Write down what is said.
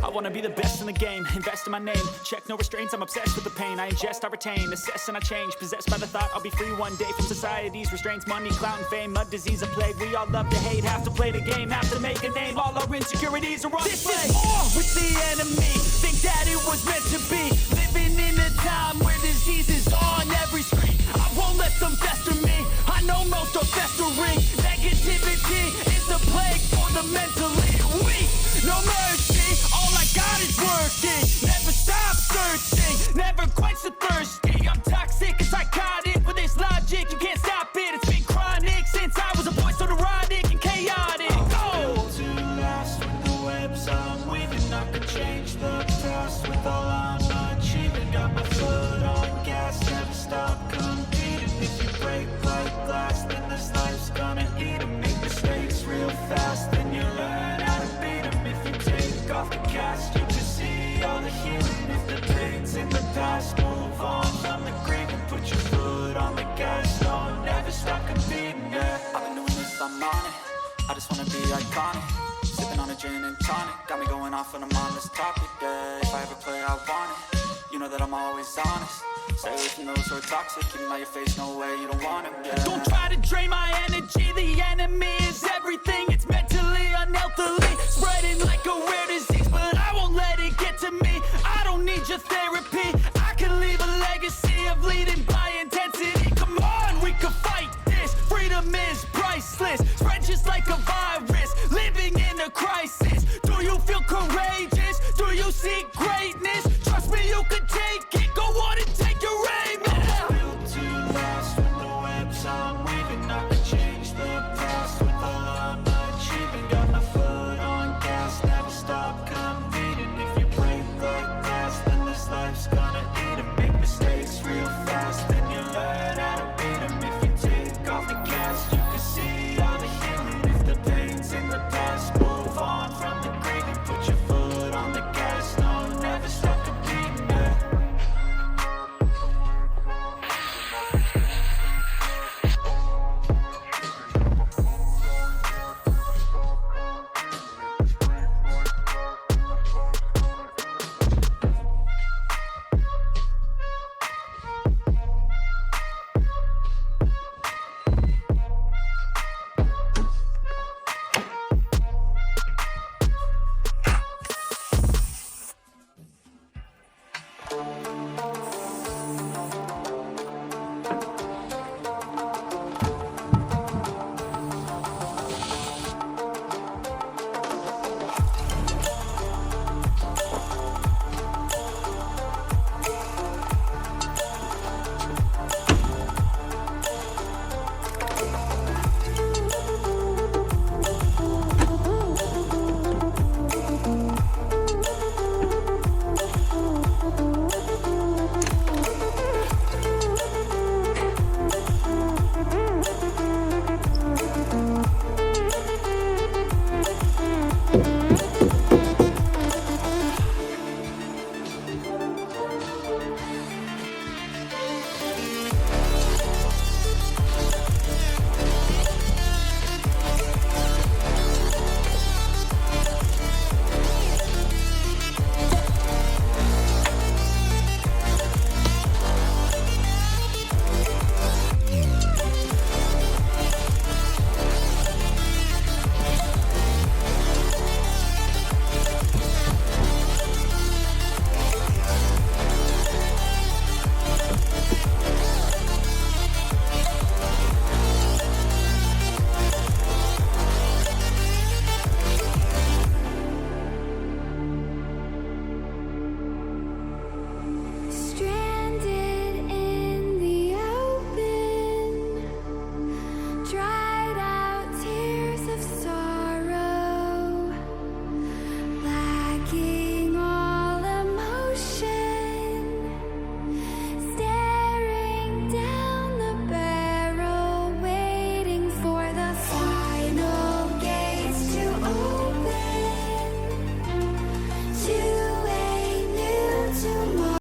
I wanna be the best in the game, invest in my name. Check no restraints, I'm obsessed with the pain. I ingest, I retain, assess and I change. Possessed by the thought I'll be free one day from society's restraints. Money, clout and fame, mud, disease, a plague. We all love to hate, have to play the game, have to make a name. All our insecurities are on This display. is war with the enemy. Think that it was meant to be. Living in a time where disease is on every screen. I won't let them fester me. I know most are festering. Negativity is the plague for the mentally weak. No mercy, all I got is working. Never stop searching, never quench the thirsty. I'm toxic and psychotic with this logic. You can't stop it, it's been chronic since I was a boy, so neurotic and chaotic. Built to last with the webs I'm weaving. I could change the past with all I'm achieving. Got my foot on gas, never stop competing. If you break like glass, then this life's gonna eat 'em. Make mistakes real fast, then you learn how to beat 'em. If you take off the cast, you can see all the healing. If the pain's in the past, move on from the grave and put your foot on the gas. Don't never stop competing, yeah. I've been doing this, I'm on it. I just wanna be iconic. Sipping on a gin and tonic, got me going off on a mindless topic, yeah. If I ever play, I want it. You know that I'm always honest. Stay away from those who are toxic. Keep them out your face, no way, you don't want them, yeah. Don't try to drain my energy. The enemy is everything. It's mentally, unhealthily spreading like a rare disease, but I won't let it get to me. I don't need your therapy.